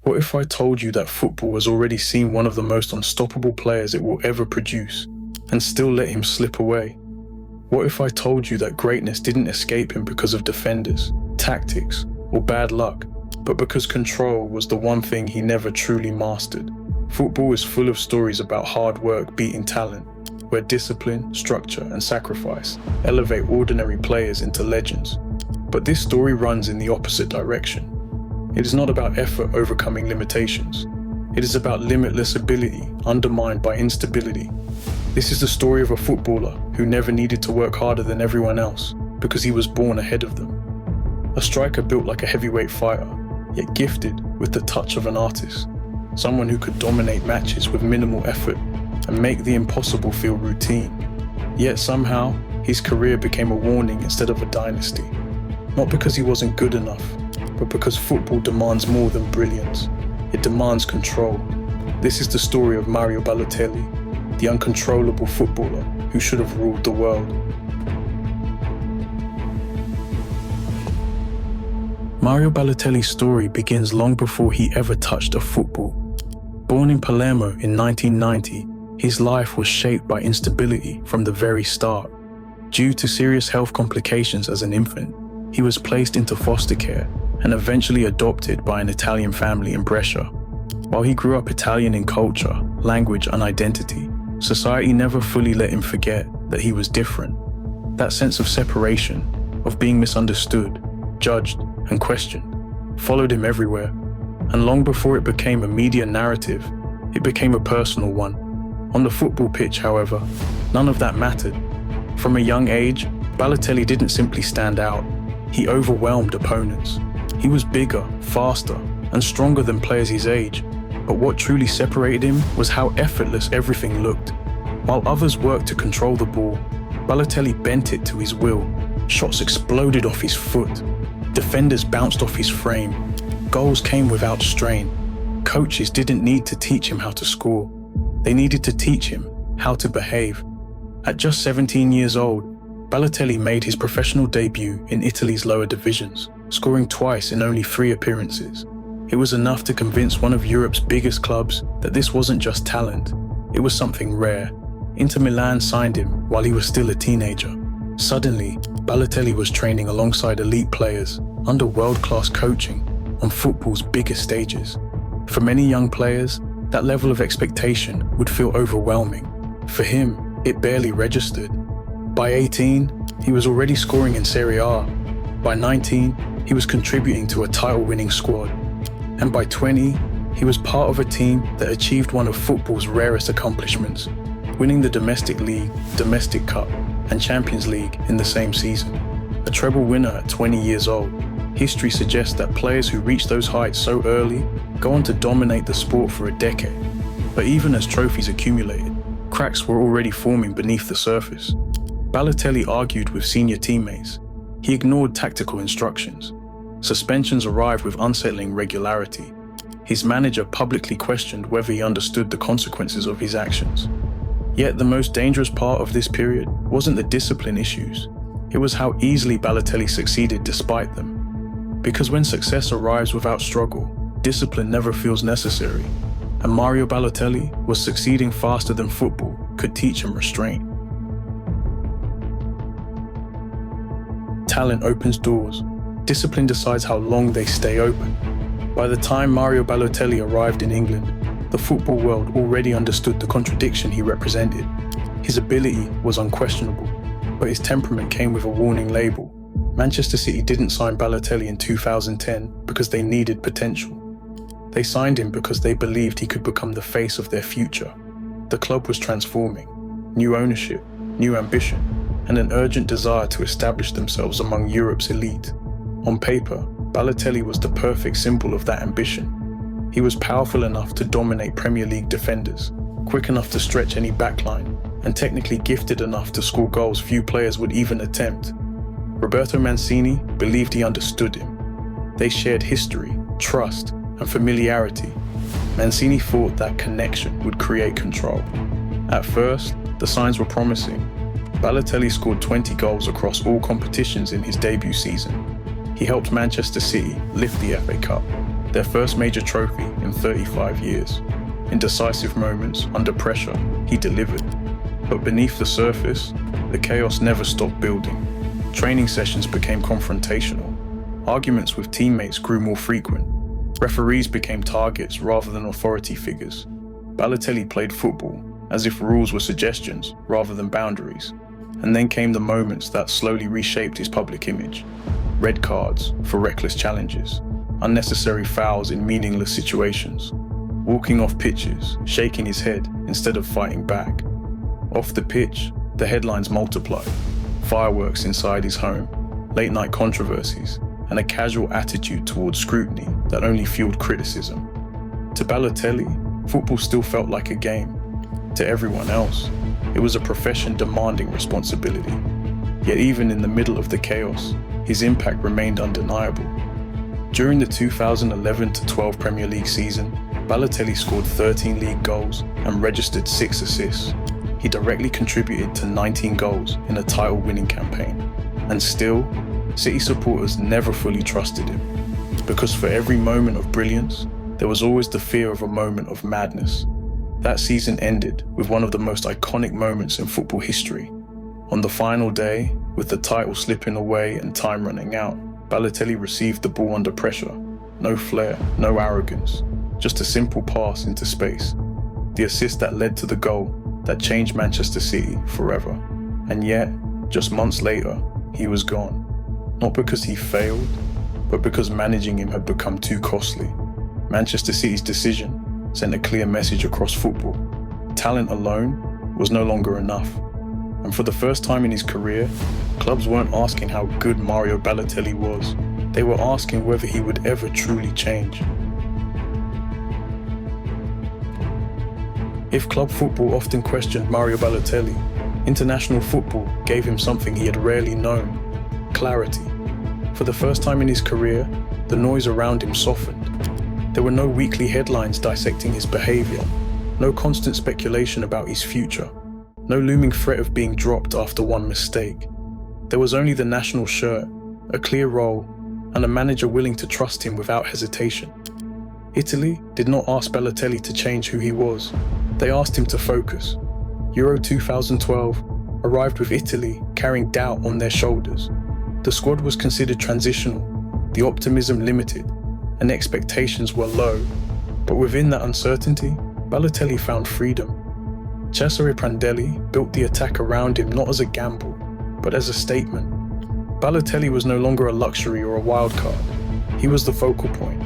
What if I told you that football has already seen one of the most unstoppable players it will ever produce, and still let him slip away? What if I told you that greatness didn't escape him because of defenders, tactics, or bad luck, but because control was the one thing he never truly mastered? Football is full of stories about hard work beating talent, where discipline, structure, and sacrifice elevate ordinary players into legends. But this story runs in the opposite direction. It is not about effort overcoming limitations. It is about limitless ability undermined by instability. This is the story of a footballer who never needed to work harder than everyone else because he was born ahead of them. A striker built like a heavyweight fighter, yet gifted with the touch of an artist. Someone who could dominate matches with minimal effort and make the impossible feel routine. Yet somehow, his career became a warning instead of a dynasty. Not because he wasn't good enough, but because football demands more than brilliance. It demands control. This is the story of Mario Balotelli, the uncontrollable footballer who should have ruled the world. Mario Balotelli's story begins long before he ever touched a football. Born in Palermo in 1990, his life was shaped by instability from the very start. Due to serious health complications as an infant, he was placed into foster care and eventually adopted by an Italian family in Brescia. While he grew up Italian in culture, language, and identity, society never fully let him forget that he was different. That sense of separation, of being misunderstood, judged, and questioned, followed him everywhere. And long before it became a media narrative, it became a personal one. On the football pitch, however, none of that mattered. From a young age, Balotelli didn't simply stand out. He overwhelmed opponents. He was bigger, faster, and stronger than players his age. But what truly separated him was how effortless everything looked. While others worked to control the ball, Balotelli bent it to his will. Shots exploded off his foot. Defenders bounced off his frame. Goals came without strain. Coaches didn't need to teach him how to score. They needed to teach him how to behave. At just 17 years old, Balotelli made his professional debut in Italy's lower divisions, scoring twice in only 3 appearances. It was enough to convince one of Europe's biggest clubs that this wasn't just talent, it was something rare. Inter Milan signed him while he was still a teenager. Suddenly, Balotelli was training alongside elite players, under world-class coaching, on football's biggest stages. For many young players, that level of expectation would feel overwhelming. For him, it barely registered. By 18, he was already scoring in Serie A. By 19, he was contributing to a title-winning squad. And by 20, he was part of a team that achieved one of football's rarest accomplishments, winning the domestic league, domestic cup, and Champions League in the same season. A treble winner at 20 years old, history suggests that players who reach those heights so early go on to dominate the sport for a decade. But even as trophies accumulated, cracks were already forming beneath the surface. Balotelli argued with senior teammates. He ignored tactical instructions. Suspensions arrived with unsettling regularity. His manager publicly questioned whether he understood the consequences of his actions. Yet the most dangerous part of this period wasn't the discipline issues. It was how easily Balotelli succeeded despite them. Because when success arrives without struggle, discipline never feels necessary. And Mario Balotelli was succeeding faster than football could teach him restraint. Talent opens doors. Discipline decides how long they stay open. By the time Mario Balotelli arrived in England, the football world already understood the contradiction he represented. His ability was unquestionable, but his temperament came with a warning label. Manchester City didn't sign Balotelli in 2010 because they needed potential. They signed him because they believed he could become the face of their future. The club was transforming. New ownership, new ambition, and an urgent desire to establish themselves among Europe's elite. On paper, Balotelli was the perfect symbol of that ambition. He was powerful enough to dominate Premier League defenders, quick enough to stretch any backline, and technically gifted enough to score goals few players would even attempt. Roberto Mancini believed he understood him. They shared history, trust, and familiarity. Mancini thought that connection would create control. At first, the signs were promising. Balotelli scored 20 goals across all competitions in his debut season. He helped Manchester City lift the FA Cup. their first major trophy in 35 years. In decisive moments, under pressure, he delivered. But beneath the surface, the chaos never stopped building. Training sessions became confrontational. Arguments with teammates grew more frequent. Referees became targets rather than authority figures. Balotelli played football as if rules were suggestions rather than boundaries. And then came the moments that slowly reshaped his public image. Red cards for reckless challenges, unnecessary fouls in meaningless situations, walking off pitches, shaking his head instead of fighting back. Off the pitch, the headlines multiplied. Fireworks inside his home, late-night controversies, and a casual attitude towards scrutiny that only fueled criticism. To Balotelli, football still felt like a game. To everyone else, it was a profession demanding responsibility. Yet even in the middle of the chaos, his impact remained undeniable. During the 2011-12 Premier League season, Balotelli scored 13 league goals and registered 6 assists. He directly contributed to 19 goals in a title-winning campaign. And still, City supporters never fully trusted him. Because for every moment of brilliance, there was always the fear of a moment of madness. That season ended with one of the most iconic moments in football history. On the final day, with the title slipping away and time running out, Balotelli received the ball under pressure. No flair, no arrogance, just a simple pass into space. The assist that led to the goal that changed Manchester City forever. And yet, just months later, he was gone. Not because he failed, but because managing him had become too costly. Manchester City's decision sent a clear message across football. Talent alone was no longer enough. And for the first time in his career, clubs weren't asking how good Mario Balotelli was. They were asking whether he would ever truly change. If club football often questioned Mario Balotelli, international football gave him something he had rarely known: clarity. For the first time in his career, the noise around him softened. There were no weekly headlines dissecting his behavior, no constant speculation about his future, no looming threat of being dropped after one mistake. There was only the national shirt, a clear role, and a manager willing to trust him without hesitation. Italy did not ask Balotelli to change who he was. They asked him to focus. Euro 2012 arrived with Italy carrying doubt on their shoulders. The squad was considered transitional, the optimism limited, and expectations were low. But within that uncertainty, Balotelli found freedom. Cesare Prandelli built the attack around him not as a gamble, but as a statement. Balotelli was no longer a luxury or a wild card. He was the focal point,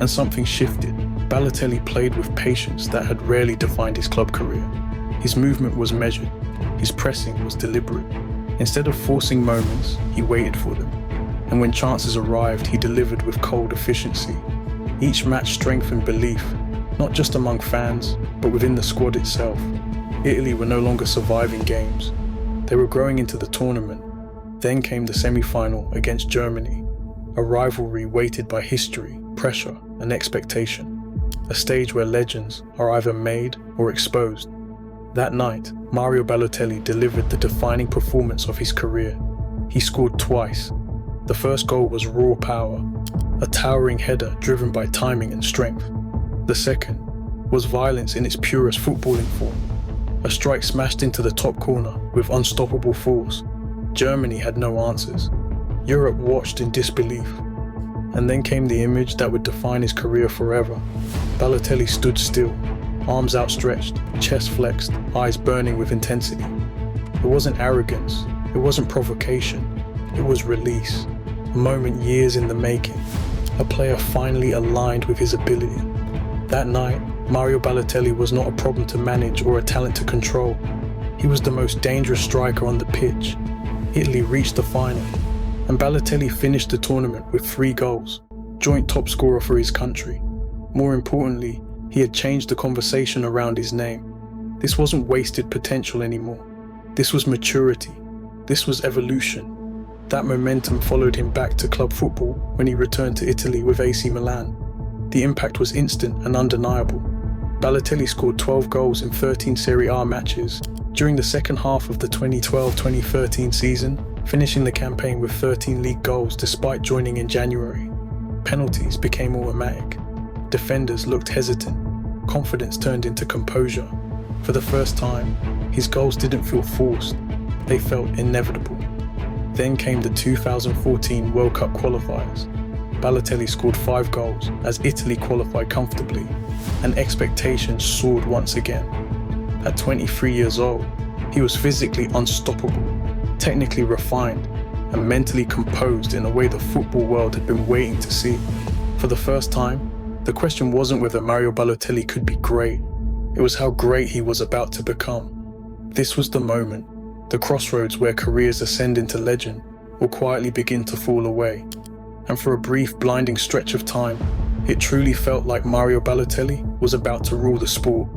and something shifted. Balotelli played with patience that had rarely defined his club career. His movement was measured. His pressing was deliberate. Instead of forcing moments, he waited for them. And when chances arrived, he delivered with cold efficiency. Each match strengthened belief, not just among fans, but within the squad itself. Italy were no longer surviving games. They were growing into the tournament. Then came the semi-final against Germany, a rivalry weighted by history, pressure, and expectation. A stage where legends are either made or exposed. That night, Mario Balotelli delivered the defining performance of his career. He scored twice. The first goal was raw power, a towering header driven by timing and strength. The second was violence in its purest footballing form, a strike smashed into the top corner with unstoppable force. Germany had no answers. Europe watched in disbelief. And then came the image that would define his career forever. Balotelli stood still, arms outstretched, chest flexed, eyes burning with intensity. It wasn't arrogance, it wasn't provocation, it was release. A moment years in the making. A player finally aligned with his ability. That night, Mario Balotelli was not a problem to manage or a talent to control. He was the most dangerous striker on the pitch. Italy reached the final, and Balotelli finished the tournament with 3 goals, joint top scorer for his country. More importantly, he had changed the conversation around his name. This wasn't wasted potential anymore. This was maturity. This was evolution. That momentum followed him back to club football when he returned to Italy with AC Milan. The impact was instant and undeniable. Balotelli scored 12 goals in 13 Serie A matches during the second half of the 2012-2013 season, finishing the campaign with 13 league goals despite joining in January. Penalties became automatic. Defenders looked hesitant. Confidence turned into composure. For the first time, his goals didn't feel forced. They felt inevitable. Then came the 2014 World Cup qualifiers. Balotelli scored 5 goals as Italy qualified comfortably, and expectations soared once again. At 23 years old, he was physically unstoppable, technically refined, and mentally composed in a way the football world had been waiting to see. For the first time, the question wasn't whether Mario Balotelli could be great, it was how great he was about to become. This was the moment, the crossroads where careers ascend into legend or quietly begin to fall away. And for a brief, blinding stretch of time, it truly felt like Mario Balotelli was about to rule the sport.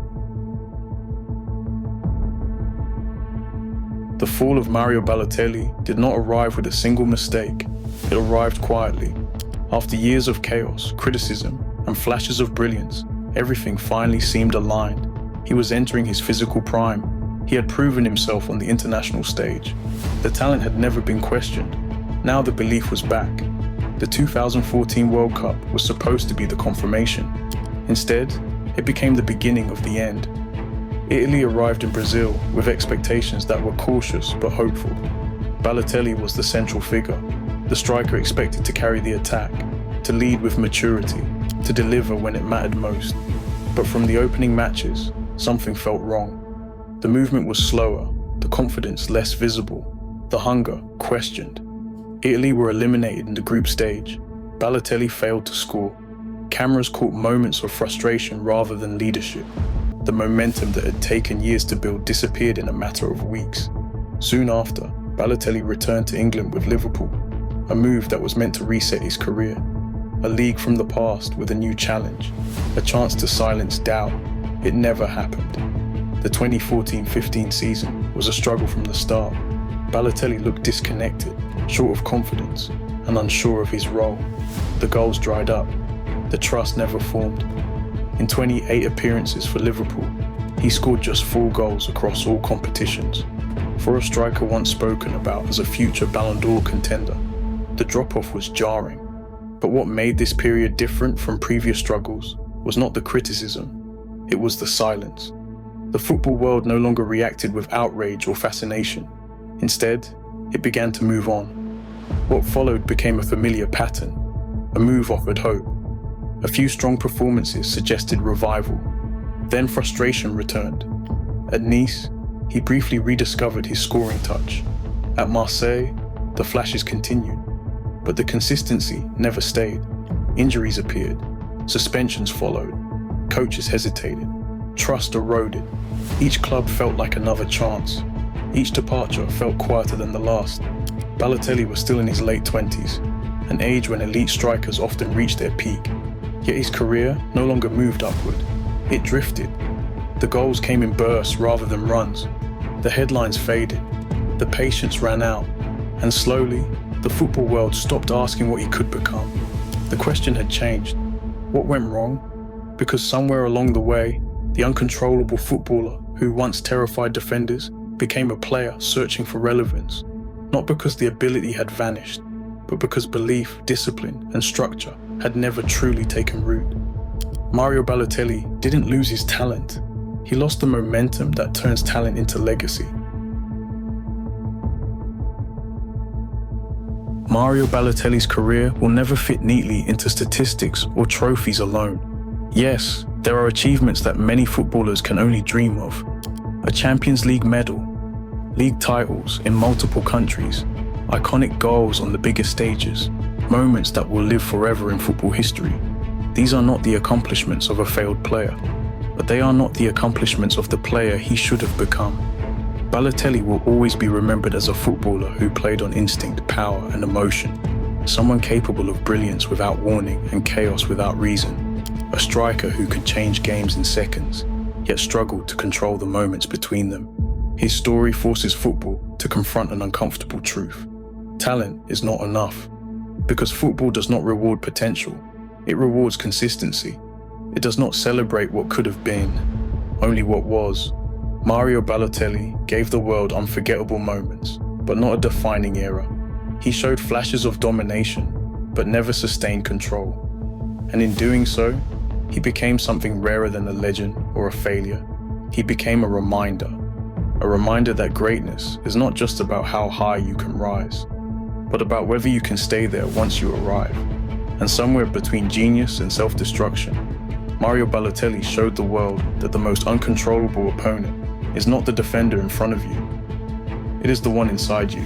The fall of Mario Balotelli did not arrive with a single mistake. It arrived quietly. After years of chaos, criticism, and flashes of brilliance, everything finally seemed aligned. He was entering his physical prime. He had proven himself on the international stage. The talent had never been questioned. Now the belief was back. The 2014 World Cup was supposed to be the confirmation. Instead, it became the beginning of the end. Italy arrived in Brazil with expectations that were cautious but hopeful. Balotelli was the central figure, the striker expected to carry the attack, to lead with maturity, to deliver when it mattered most. But from the opening matches, something felt wrong. The movement was slower, the confidence less visible, the hunger questioned. Italy were eliminated in the group stage. Balotelli failed to score. Cameras caught moments of frustration rather than leadership. The momentum that had taken years to build disappeared in a matter of weeks. Soon after, Balotelli returned to England with Liverpool, a move that was meant to reset his career. A league from the past with a new challenge, a chance to silence doubt. It never happened. The 2014-15 season was a struggle from the start. Balotelli looked disconnected, short of confidence, and unsure of his role. The goals dried up. The trust never formed. In 28 appearances for Liverpool, he scored just 4 goals across all competitions. For a striker once spoken about as a future Ballon d'Or contender, the drop-off was jarring. But what made this period different from previous struggles was not the criticism, it was the silence. The football world no longer reacted with outrage or fascination. Instead, it began to move on. What followed became a familiar pattern. A move offered hope. A few strong performances suggested revival. Then frustration returned. At Nice, he briefly rediscovered his scoring touch. At Marseille, the flashes continued. But the consistency never stayed. Injuries appeared. Suspensions followed. Coaches hesitated. Trust eroded. Each club felt like another chance. Each departure felt quieter than the last. Balotelli was still in his late 20s, an age when elite strikers often reach their peak. Yet his career no longer moved upward. It drifted. The goals came in bursts rather than runs. The headlines faded. The patience ran out. And slowly, the football world stopped asking what he could become. The question had changed. What went wrong? Because somewhere along the way, the uncontrollable footballer who once terrified defenders became a player searching for relevance, not because the ability had vanished, but because belief, discipline, and structure had never truly taken root. Mario Balotelli didn't lose his talent. He lost the momentum that turns talent into legacy. Mario Balotelli's career will never fit neatly into statistics or trophies alone. Yes, there are achievements that many footballers can only dream of. A Champions League medal, league titles in multiple countries, iconic goals on the biggest stages, moments that will live forever in football history. These are not the accomplishments of a failed player, but they are not the accomplishments of the player he should have become. Balotelli will always be remembered as a footballer who played on instinct, power, and emotion, someone capable of brilliance without warning and chaos without reason, a striker who could change games in seconds, yet struggled to control the moments between them. His story forces football to confront an uncomfortable truth. Talent is not enough, because football does not reward potential, it rewards consistency. It does not celebrate what could have been, only what was. Mario Balotelli gave the world unforgettable moments, but not a defining era. He showed flashes of domination, but never sustained control. And in doing so, He became something rarer than a legend or a failure. He became a reminder that greatness is not just about how high you can rise, but about whether you can stay there once you arrive. And somewhere between genius and self-destruction, Mario Balotelli showed the world that the most uncontrollable opponent is not the defender in front of you, it is the one inside you.